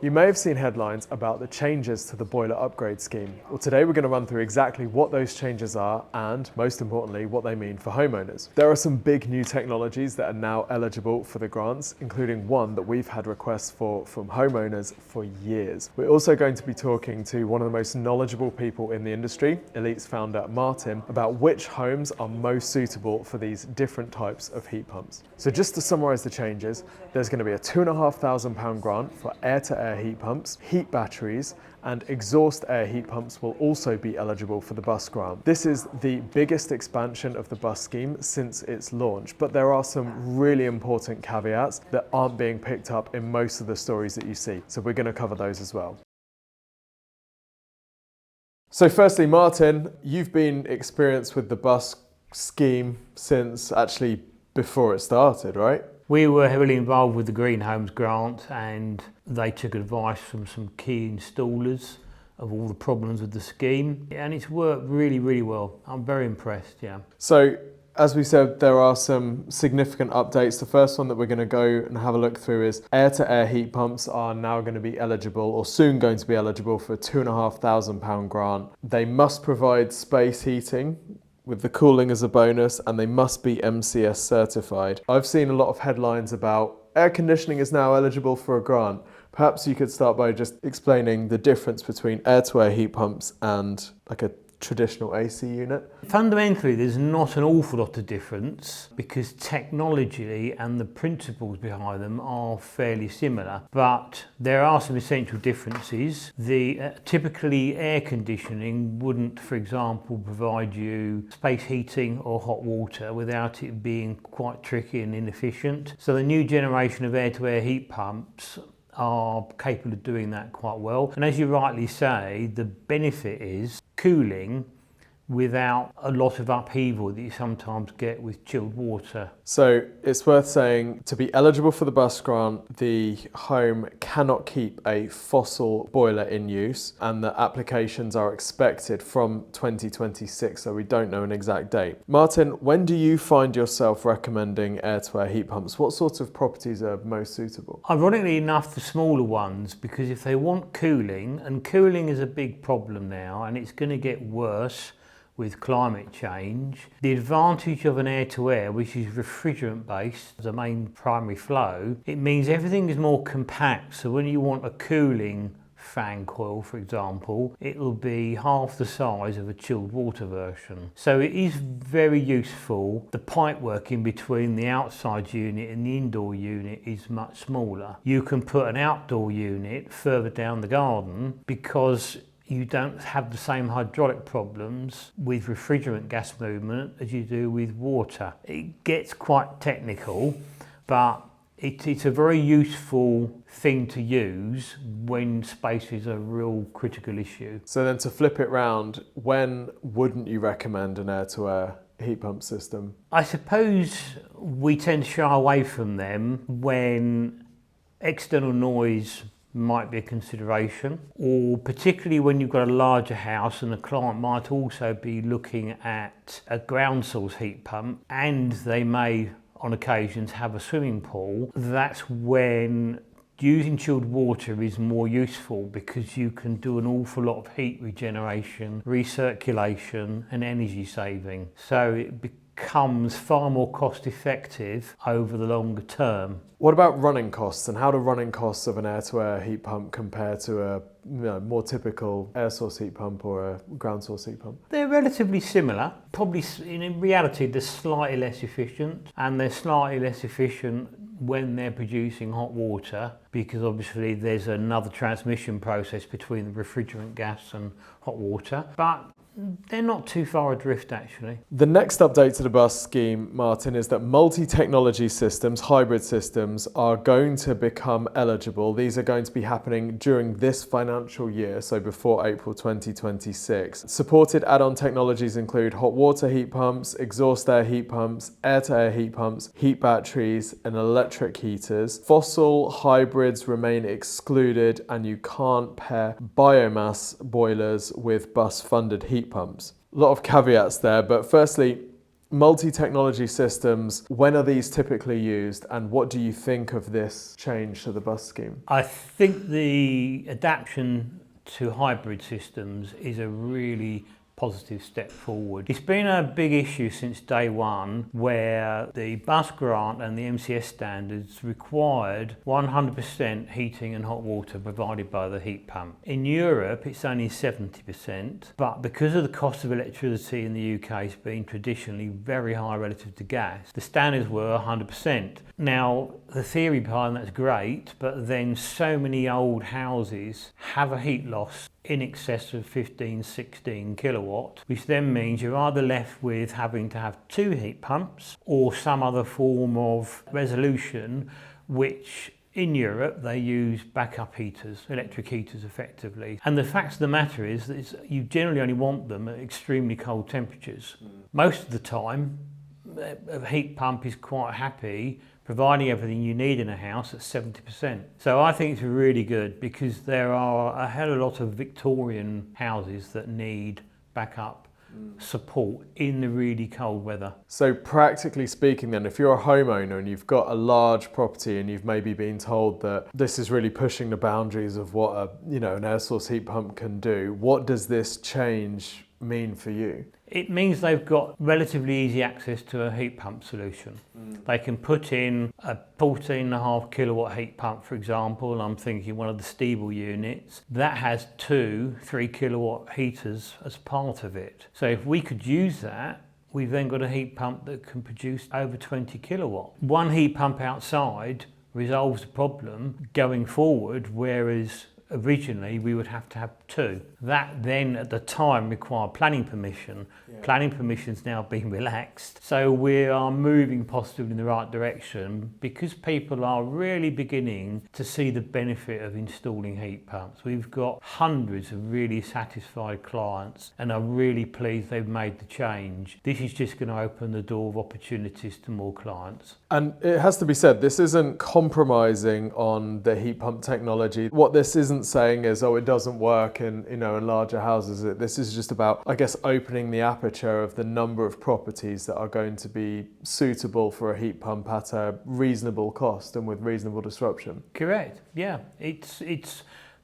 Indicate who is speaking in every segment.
Speaker 1: You may have seen headlines about the changes to the boiler upgrade scheme. Well, today we're going to run through exactly what those changes are and, most importantly, what they mean for homeowners. There are some big new technologies that are now eligible for the grants, including one that we've had requests for from homeowners for years. We're also going to be talking to one of the most knowledgeable people in the industry, Elite's founder Martyn, about which homes are most suitable for these different types of heat pumps. So just to summarise the changes, there's going to be a £2,500 grant for air-to-air heat pumps, heat batteries, and exhaust air heat pumps will also be eligible for the bus grant. This is the biggest expansion of the bus scheme since its launch, but there are some really important caveats that aren't being picked up in most of the stories that you see. So we're going to cover those as well. So firstly, Martyn, you've been experienced with the bus scheme since actually before it started, right?
Speaker 2: We were heavily involved with the Green Homes grant, and they took advice from some key installers of all the problems with the scheme, and it's worked really, really well. I'm very impressed, yeah.
Speaker 1: So, as we said, there are some significant updates. The first one that we're going to go and have a look through is air-to-air heat pumps are now going to be eligible, or soon going to be eligible, for a £2,500 grant. They must provide space heating with the cooling as a bonus, and they must be MCS certified. I've seen a lot of headlines about air conditioning is now eligible for a grant. Perhaps you could start by just explaining the difference between air-to-air heat pumps and like a traditional AC unit.
Speaker 2: Fundamentally, there's not an awful lot of difference because technology and the principles behind them are fairly similar, but there are some essential differences. Typically air conditioning wouldn't, for example, provide you space heating or hot water without it being quite tricky and inefficient. So the new generation of air-to-air heat pumps are capable of doing that quite well. And as you rightly say, the benefit is cooling without a lot of upheaval that you sometimes get with chilled water.
Speaker 1: So it's worth saying, to be eligible for the bus grant, the home cannot keep a fossil boiler in use, and the applications are expected from 2026, so we don't know an exact date. Martyn, when do you find yourself recommending air-to-air heat pumps? What sorts of properties are most suitable?
Speaker 2: Ironically enough, the smaller ones, because if they want cooling, and cooling is a big problem now, and it's going to get worse with climate change. The advantage of an air-to-air, which is refrigerant based as a main primary flow, it means everything is more compact. So when you want a cooling fan coil, for example, it will be half the size of a chilled water version. So it is very useful. The pipework in between the outside unit and the indoor unit is much smaller. You can put an outdoor unit further down the garden because you don't have the same hydraulic problems with refrigerant gas movement as you do with water. It gets quite technical, but it's a very useful thing to use when space is a real critical issue.
Speaker 1: So then to flip it round, when wouldn't you recommend an air-to-air heat pump system?
Speaker 2: I suppose we tend to shy away from them when external noise might be a consideration, or particularly when you've got a larger house and the client might also be looking at a ground source heat pump, and they may on occasions have a swimming pool. That's when using chilled water is more useful because you can do an awful lot of heat regeneration, recirculation and energy saving. So it becomes far more cost effective over the longer term.
Speaker 1: What about running costs, and how do running costs of an air-to-air heat pump compare to a more typical air source heat pump or a ground source heat pump?
Speaker 2: They're relatively similar. Probably in reality they're slightly less efficient, and they're slightly less efficient when they're producing hot water because obviously there's another transmission process between the refrigerant gas and hot water. But they're not too far adrift actually.
Speaker 1: The next update to the bus scheme, Martyn, is that multi-technology systems, hybrid systems, are going to become eligible. These are going to be happening during this financial year, so before April 2026. Supported add-on technologies include hot water heat pumps, exhaust air heat pumps, air-to-air heat pumps, heat batteries, and electric heaters. Fossil hybrids remain excluded, and you can't pair biomass boilers with bus-funded heat pumps. A lot of caveats there, but firstly, Multi-technology systems, when are these typically used, and what do you think of this change to the bus scheme?
Speaker 2: I think the adaptation to hybrid systems is a really positive step forward. It's been a big issue since day one, where the bus grant and the MCS standards required 100% heating and hot water provided by the heat pump. In Europe it's only 70%, but because of the cost of electricity in the UK has been traditionally very high relative to gas, the standards were 100%. Now the theory behind that's great, but then so many old houses have a heat loss in excess of 15-16 kilowatt, which then means you're either left with having to have 2 heat pumps or some other form of resolution, which in Europe they use backup heaters, electric heaters effectively. And the fact of the matter is that you generally only want them at extremely cold temperatures. Most of the time a heat pump is quite happy providing everything you need in a house at 70%. So I think it's really good, because there are a hell of a lot of Victorian houses that need backup support in the really cold weather.
Speaker 1: So practically speaking then, if you're a homeowner and you've got a large property and you've maybe been told that this is really pushing the boundaries of what an air source heat pump can do, what does this change mean for you?
Speaker 2: It means they've got relatively easy access to a heat pump solution. They can put in a 14.5 kilowatt heat pump, for example, and I'm thinking one of the Stiebel units, that has 2-3 kilowatt heaters as part of it. So if we could use that, we've then got a heat pump that can produce over 20 kilowatt. One heat pump outside resolves the problem going forward, whereas originally we would have to have 2. That then at the time required planning permission. Planning permission's now been relaxed. So we are moving positively in the right direction, because people are really beginning to see the benefit of installing heat pumps. We've got hundreds of really satisfied clients and are really pleased they've made the change. This is just going to open the door of opportunities to more clients.
Speaker 1: And it has to be said, this isn't compromising on the heat pump technology. What this isn't saying is, oh, it doesn't work in larger houses. This is just about, I guess, opening the aperture of the number of properties that are going to be suitable for a heat pump at a reasonable cost and with reasonable disruption.
Speaker 2: Correct. Yeah.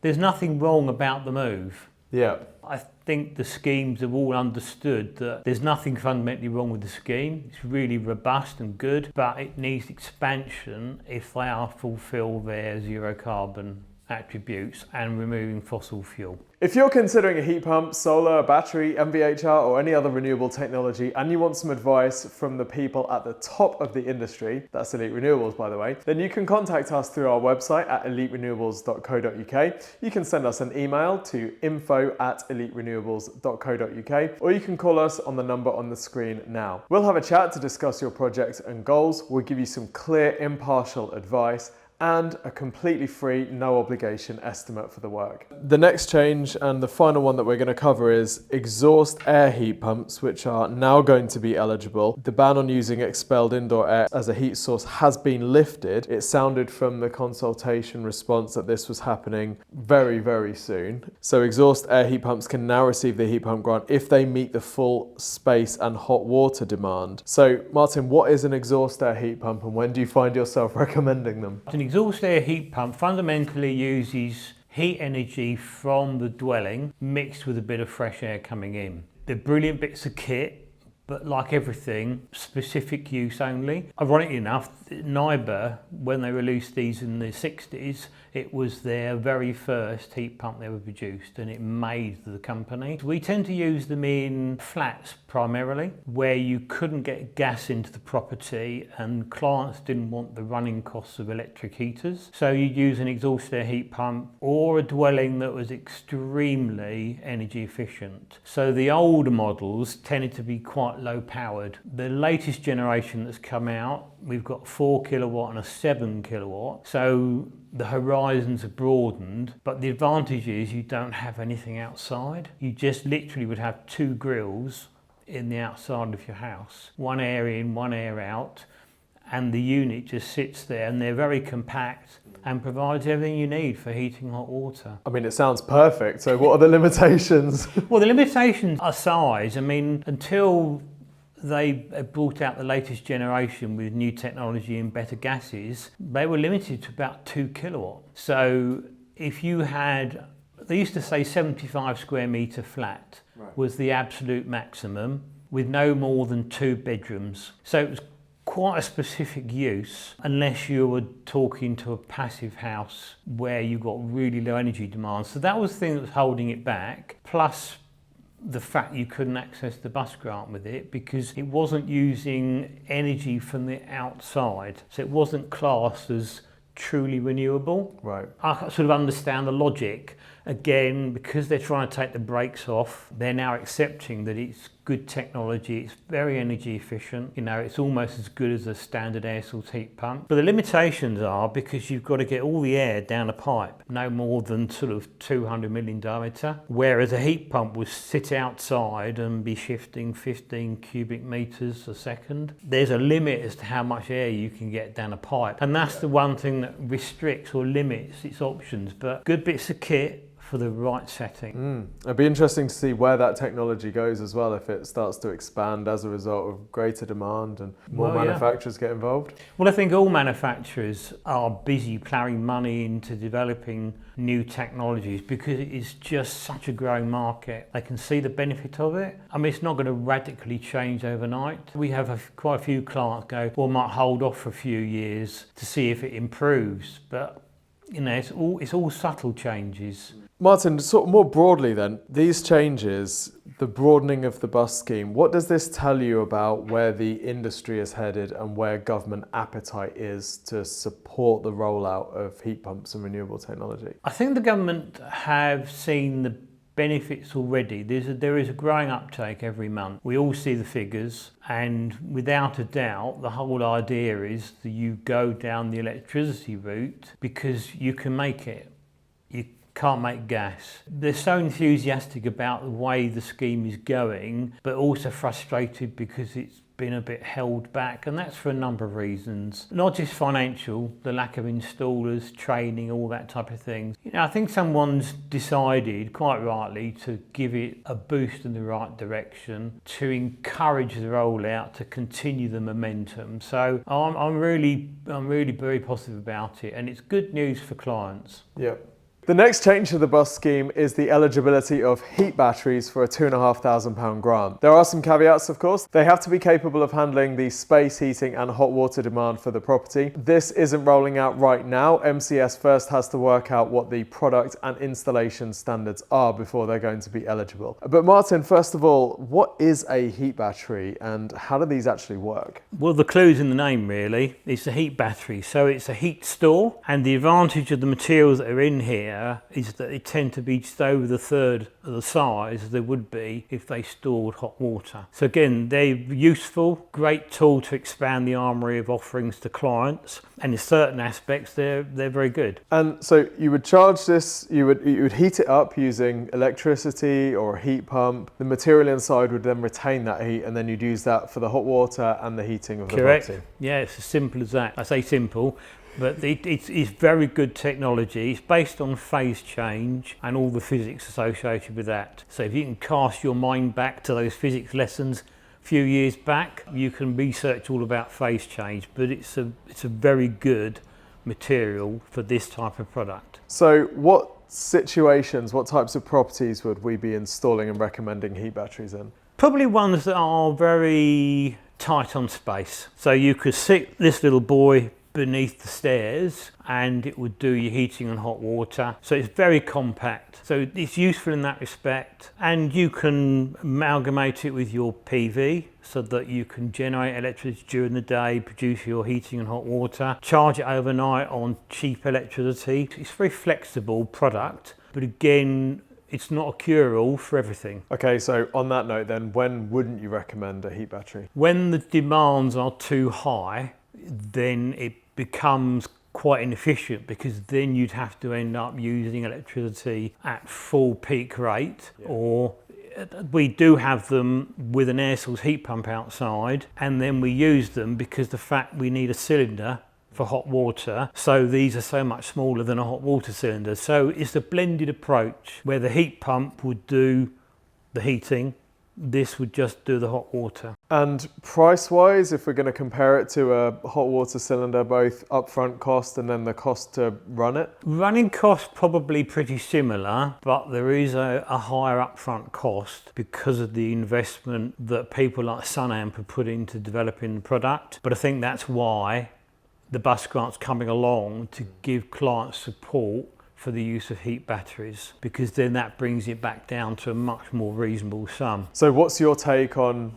Speaker 2: There's nothing wrong about the move.
Speaker 1: Yeah.
Speaker 2: I think the schemes have all understood that there's nothing fundamentally wrong with the scheme. It's really robust and good, but it needs expansion if they are fulfill their zero carbon attributes and removing fossil fuel.
Speaker 1: If you're considering a heat pump, solar, battery, MVHR or any other renewable technology, and you want some advice from the people at the top of the industry, that's Elite Renewables by the way, then you can contact us through our website at eliterenewables.co.uk. You can send us an email to info@eliterenewables.co.uk, or you can call us on the number on the screen now. We'll have a chat to discuss your project and goals. We'll give you some clear, impartial advice and a completely free, no obligation estimate for the work. The next change and the final one that we're going to cover is exhaust air heat pumps, which are now going to be eligible. The ban on using expelled indoor air as a heat source has been lifted. It sounded from the consultation response that this was happening very, very soon. So exhaust air heat pumps can now receive the heat pump grant if they meet the full space and hot water demand. So Martyn, what is an exhaust air heat pump and when do you find yourself recommending them?
Speaker 2: An exhaust air heat pump fundamentally uses heat energy from the dwelling mixed with a bit of fresh air coming in. They're brilliant bits of kit, but like everything, specific use only. Ironically enough, Nyber, when they released these in the 60s, it was their very first heat pump they ever produced, and it made the company. We tend to use them in flats primarily, where you couldn't get gas into the property and clients didn't want the running costs of electric heaters. So you'd use an exhaust air heat pump or a dwelling that was extremely energy efficient. So the older models tended to be quite low powered. The latest generation that's come out, we've got 4 kilowatt and a 7 kilowatt. So the horizons are broadened, but the advantage is you don't have anything outside. You just literally would have 2 grills in the outside of your house. One air in, one air out, and the unit just sits there, and they're very compact and provides everything you need for heating hot water.
Speaker 1: I mean, it sounds perfect. So what are the limitations?
Speaker 2: Well, the limitations are size. I mean, until they brought out the latest generation with new technology and better gases, they were limited to about 2 kilowatt. So if you had, they used to say 75 square metre flat was the absolute maximum, with no more than 2 bedrooms. So it was quite a specific use, unless you were talking to a passive house where you got really low energy demand. So that was the thing that was holding it back, plus the fact you couldn't access the bus grant with it because it wasn't using energy from the outside. So it wasn't classed as truly renewable.
Speaker 1: Right.
Speaker 2: I sort of understand the logic. Again, because they're trying to take the brakes off, they're now accepting that it's good technology, it's very energy efficient, you know, it's almost as good as a standard air source heat pump. But the limitations are because you've got to get all the air down a pipe, no more than sort of 200 million diameter, whereas a heat pump would sit outside and be shifting 15 cubic meters a second. There's a limit as to how much air you can get down a pipe, and that's the one thing that restricts or limits its options. But good bits of kit for the right setting.
Speaker 1: It'd be interesting to see where that technology goes as well, if it starts to expand as a result of greater demand and more manufacturers get involved.
Speaker 2: Well, I think all manufacturers are busy ploughing money into developing new technologies because it is just such a growing market. They can see the benefit of it. I mean, it's not going to radically change overnight. We have quite a few clients go, well, might hold off for a few years to see if it improves, but you know, it's all subtle changes.
Speaker 1: Martyn, sort of more broadly then, these changes, the broadening of the bus scheme, what does this tell you about where the industry is headed and where government appetite is to support the rollout of heat pumps and renewable technology?
Speaker 2: I think the government have seen the benefits already. There is a growing uptake every month. We all see the figures, and without a doubt, the whole idea is that you go down the electricity route because you can make it. You can't make gas. They're so enthusiastic about the way the scheme is going, but also frustrated because it's been a bit held back, and that's for a number of reasons. Not just financial, the lack of installers, training, all that type of thing. You know, I think someone's decided, quite rightly, to give it a boost in the right direction, to encourage the rollout, to continue the momentum. So I'm really very positive about it, and it's good news for clients.
Speaker 1: Yeah. The next change to the bus scheme is the eligibility of heat batteries for a £2,500 grant. There are some caveats, of course. They have to be capable of handling the space, heating and hot water demand for the property. This isn't rolling out right now. MCS first has to work out what the product and installation standards are before they're going to be eligible. But Martyn, first of all, what is a heat battery and how do these actually work?
Speaker 2: Well, the clue's in the name really. It's a heat battery, so it's a heat store, and the advantage of the materials that are in here is that they tend to be just over a third of the size they would be if they stored hot water. So again, they're useful, great tool to expand the armoury of offerings to clients, and in certain aspects they're very good.
Speaker 1: And so you would charge this, you would heat it up using electricity or a heat pump. The material inside would then retain that heat, and then you'd use that for the hot water and the heating of the property.
Speaker 2: Correct. Yeah, it's as simple as that. I say simple, but it's very good technology. It's based on phase change and all the physics associated with that. So if you can cast your mind back to those physics lessons a few years back, you can research all about phase change, but it's a very good material for this type of product.
Speaker 1: So what situations, what types of properties would we be installing and recommending heat batteries in?
Speaker 2: Probably ones that are very tight on space. So you could sit this little boy beneath the stairs and it would do your heating and hot water. So it's very compact. So it's useful in that respect, and you can amalgamate it with your PV so that you can generate electricity during the day, produce your heating and hot water, charge it overnight on cheap electricity. It's a very flexible product, but again, it's not a cure-all for everything.
Speaker 1: Okay, so on that note then, when wouldn't you recommend a heat battery?
Speaker 2: When the demands are too high, then it becomes quite inefficient, because then you'd have to end up using electricity at full peak rate. Or we do have them with an air source heat pump outside, and then we use them because the fact we need a cylinder for hot water, so these are so much smaller than a hot water cylinder. So it's a blended approach where the heat pump would do the heating, this would just do the hot water.
Speaker 1: And price-wise, if we're going to compare it to a hot water cylinder, both upfront cost and then the cost to run it?
Speaker 2: Running costs probably pretty similar, but there is a higher upfront cost because of the investment that people like Sunamp have put into developing the product. But I think that's why the bus grant's coming along to give clients support for the use of heat batteries, because then that brings it back down to a much more reasonable sum.
Speaker 1: So what's your take on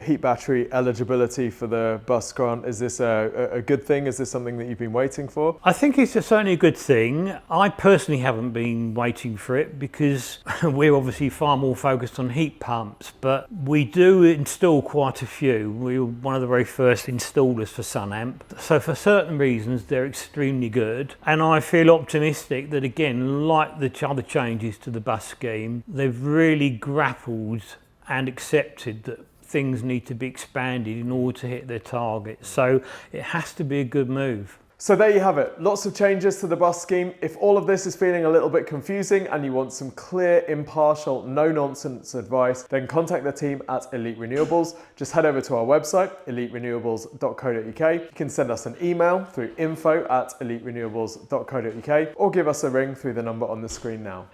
Speaker 1: heat battery eligibility for the bus grant? Is this a good thing? Is this something that you've been waiting for?
Speaker 2: I think it's certainly a good thing. I personally haven't been waiting for it because we're obviously far more focused on heat pumps, but we do install quite a few. We were one of the very first installers for Sunamp. So for certain reasons, they're extremely good. And I feel optimistic that, again, like the other changes to the bus scheme, they've really grappled and accepted that things need to be expanded in order to hit their targets. So it has to be a good move.
Speaker 1: So there you have it, lots of changes to the bus scheme. If all of this is feeling a little bit confusing and you want some clear, impartial, no-nonsense advice, then contact the team at Elite Renewables. Just head over to our website, eliterenewables.co.uk. You can send us an email through info@eliterenewables.co.uk or give us a ring through the number on the screen now.